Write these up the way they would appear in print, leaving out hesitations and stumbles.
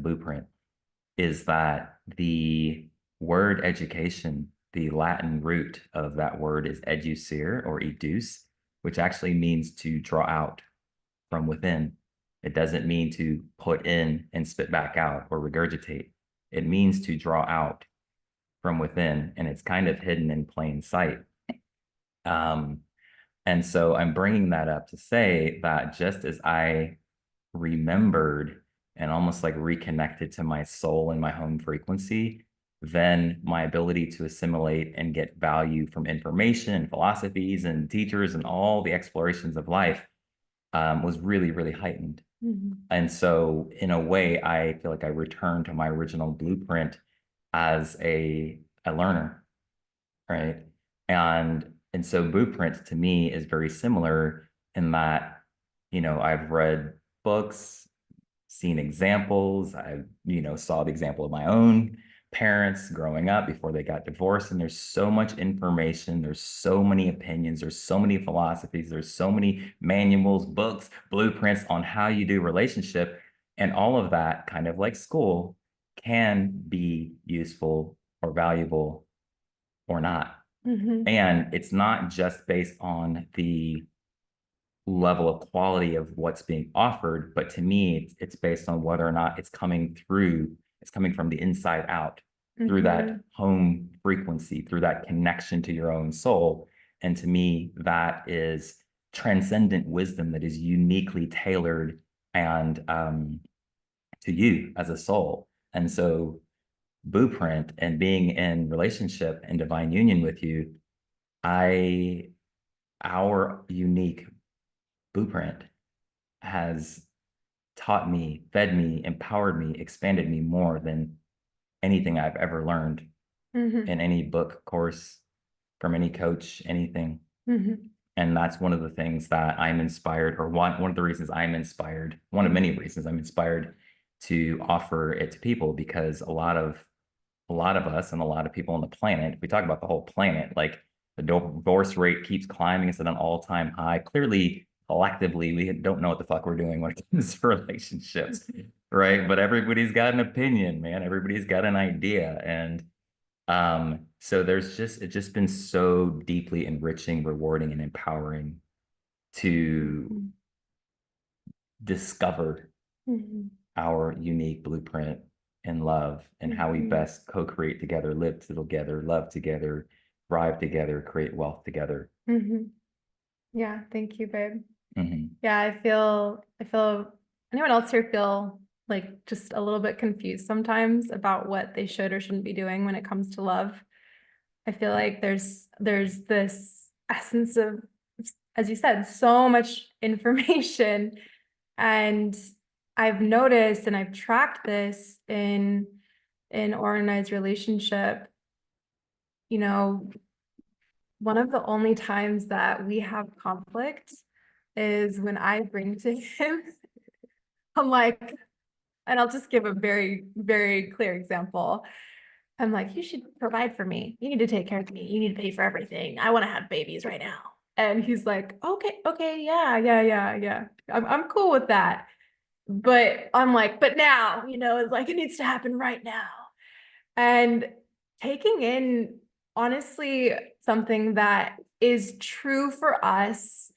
Blueprint is that the word education, the Latin root of that word is educere or educe, which actually means to draw out from within. It doesn't mean to put in and spit back out or regurgitate. It means to draw out from within, and it's kind of hidden in plain sight. Um, and so I'm bringing that up to say that just as I remembered and almost like reconnected to my soul and my home frequency, then my ability to assimilate and get value from information and philosophies and teachers and all the explorations of life was really, really heightened. Mm-hmm. And so in a way, I feel like I returned to my original blueprint as a learner, right? And so Blueprint to me is very similar in that, I've read books, seen examples. I, saw the example of my own parents growing up before they got divorced. And there's so much information. There's so many opinions. There's so many philosophies. There's so many manuals, books, blueprints on how you do relationship. And all of that, kind of like school, can be useful or valuable or not. Mm-hmm. And it's not just based on the level of quality of what's being offered, but to me, it's based on whether or not it's coming from the inside out, through that home frequency, through that connection to your own soul. And to me, that is transcendent wisdom that is uniquely tailored and to you as a soul. And so Blueprint and being in relationship and divine union with you, our unique Blueprint has taught me, fed me, empowered me, expanded me more than anything I've ever learned in any book, course, from any coach, anything. And that's one of the things that I'm inspired, or one of the reasons I'm inspired, one of many reasons I'm inspired to offer it to people, because a lot of us and a lot of people on the planet, if we talk about the whole planet, like the divorce rate keeps climbing. It's at an all-time high. Clearly, collectively, we don't know what the fuck we're doing when it comes to relationships, right? But everybody's got an opinion, man. Everybody's got an idea. And so it's just been so deeply enriching, rewarding, and empowering to discover our unique blueprint in love and how we best co-create together, live together, love together, thrive together, create wealth together. Yeah, thank you, babe. Mm-hmm. Yeah, I feel anyone else here feel like just a little bit confused sometimes about what they should or shouldn't be doing when it comes to love. I feel like there's this essence of, as you said, so much information. And I've noticed and I've tracked this in organized relationship. One of the only times that we have conflict is when I bring to him, I'm like, and I'll just give a very, very clear example. I'm like, you should provide for me. You need to take care of me. You need to pay for everything. I want to have babies right now. And he's like, okay, yeah. I'm cool with that. But I'm like, but now, it's like, it needs to happen right now. And taking in, honestly, something that is true for us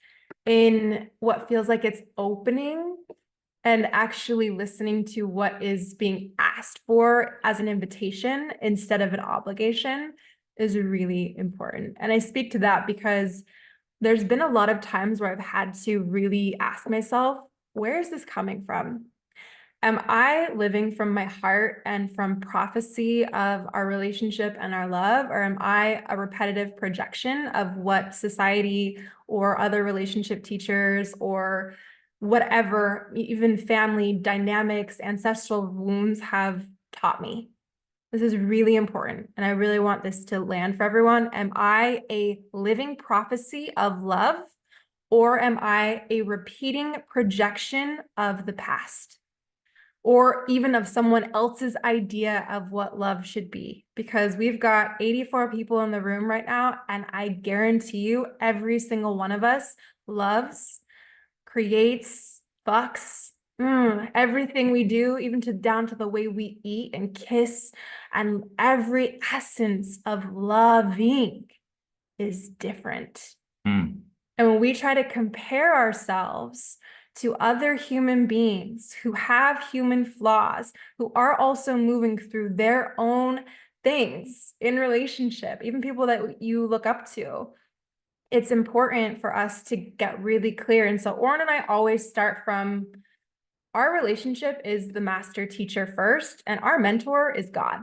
in what feels like it's opening and actually listening to what is being asked for as an invitation instead of an obligation is really important. And I speak to that because there's been a lot of times where I've had to really ask myself, where is this coming from? Am I living from my heart and from prophecy of our relationship and our love, or am I a repetitive projection of what society or other relationship teachers or whatever, even family dynamics, ancestral wounds have taught me? This is really important, and I really want this to land for everyone. Am I a living prophecy of love, or am I a repeating projection of the past? Or even of someone else's idea of what love should be? Because we've got 84 people in the room right now, and I guarantee you every single one of us loves, creates, fucks, Everything we do, even to down to the way we eat and kiss, and every essence of loving is different. Mm. And when we try to compare ourselves to other human beings who have human flaws, who are also moving through their own things in relationship, even people that you look up to, it's important for us to get really clear. And so Oren and I always start from our relationship is the master teacher first, and our mentor is God.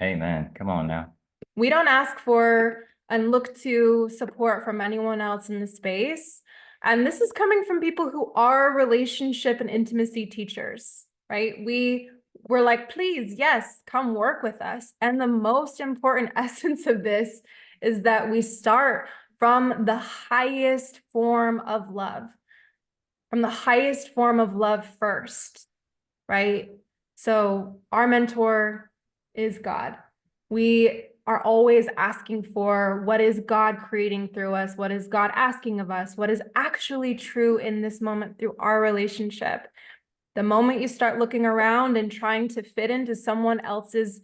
Amen. Come on now. We don't ask for and look to support from anyone else in the space. And this is coming from people who are relationship and intimacy teachers, right? We're like, please, yes, come work with us. And the most important essence of this is that we start from the highest form of love, from the highest form of love first, right? So our mentor is God. We are always asking for what is God creating through us? What is God asking of us? What is actually true in this moment through our relationship? The moment you start looking around and trying to fit into someone else's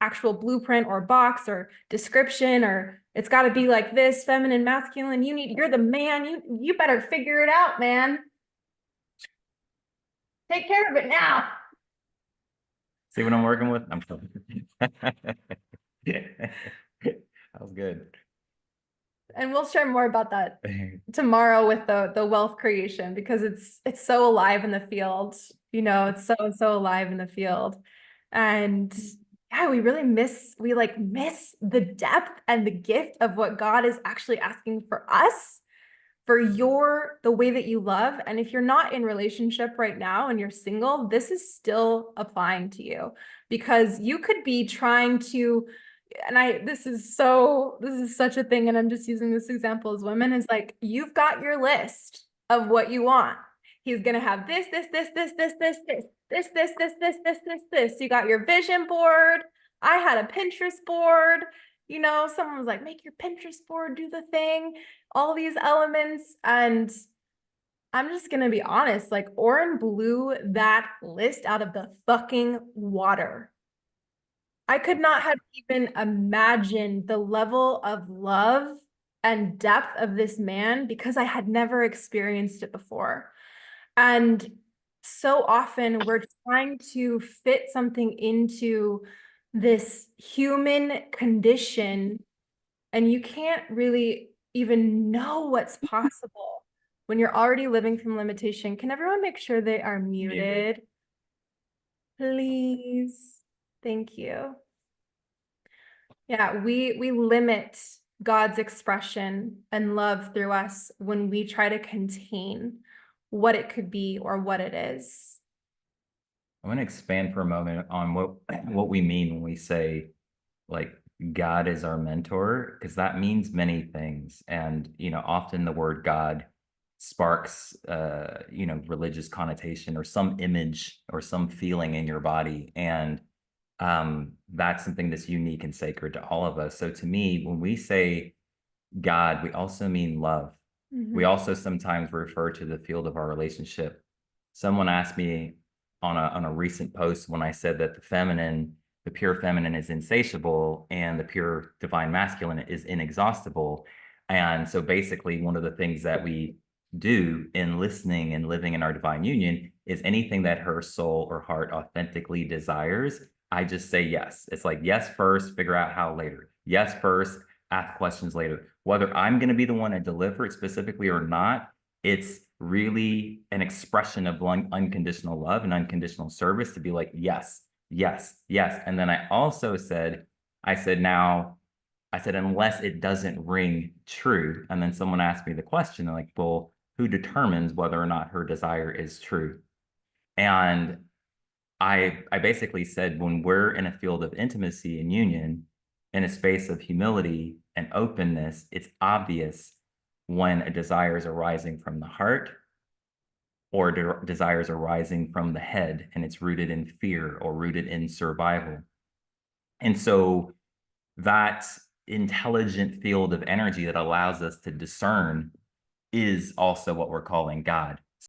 actual blueprint or box or description, or it's got to be like this, feminine, masculine, you're the man, you better figure it out, man. Take care of it now. See what I'm working with? I'm sorry. That was good. And we'll share more about that tomorrow with the wealth creation, because it's so alive in the field. It's so alive in the field. And yeah, we like miss the depth and the gift of what God is actually asking for us, for the way that you love. And if you're not in relationship right now and you're single, this is still applying to you, because you could be trying to, and this is such a thing, and I'm just using this example as women, is like, you've got your list of what you want. He's gonna have this, this, this, this, this, this, this, this, this, this, this, this, this, this. You got your vision board. I had a Pinterest board. Someone was like, make your Pinterest board do the thing, all these elements. And I'm just gonna be honest, like, Oren blew that list out of the fucking water. I could not have even imagined the level of love and depth of this man, because I had never experienced it before. And so often we're trying to fit something into this human condition, and you can't really even know what's possible when you're already living from limitation. Can everyone make sure they are muted? Please. Thank you. Yeah, we limit God's expression and love through us when we try to contain what it could be or what it is. I want to expand for a moment on what we mean when we say, like, God is our mentor, because that means many things. And often the word God sparks religious connotation or some image or some feeling in your body. And that's something that's unique and sacred to all of us. So to me, when we say God, we also mean love. We also sometimes refer to the field of our relationship. Someone asked me on a recent post, when I said that the pure feminine is insatiable and the pure divine masculine is inexhaustible. And so basically, one of the things that we do in listening and living in our divine union is anything that her soul or heart authentically desires, I just say yes. It's like, yes first, figure out how later. Yes first, ask questions later. Whether I'm going to be the one to deliver it specifically or not, it's really an expression of unconditional love and unconditional service to be like, yes, yes, yes. And then I said, unless it doesn't ring true. And then someone asked me the question, like, well, who determines whether or not her desire is true? And I basically said, when we're in a field of intimacy and union, in a space of humility and openness, it's obvious when a desire is arising from the heart or desires arising from the head, and it's rooted in fear or rooted in survival. And so that intelligent field of energy that allows us to discern is also what we're calling God.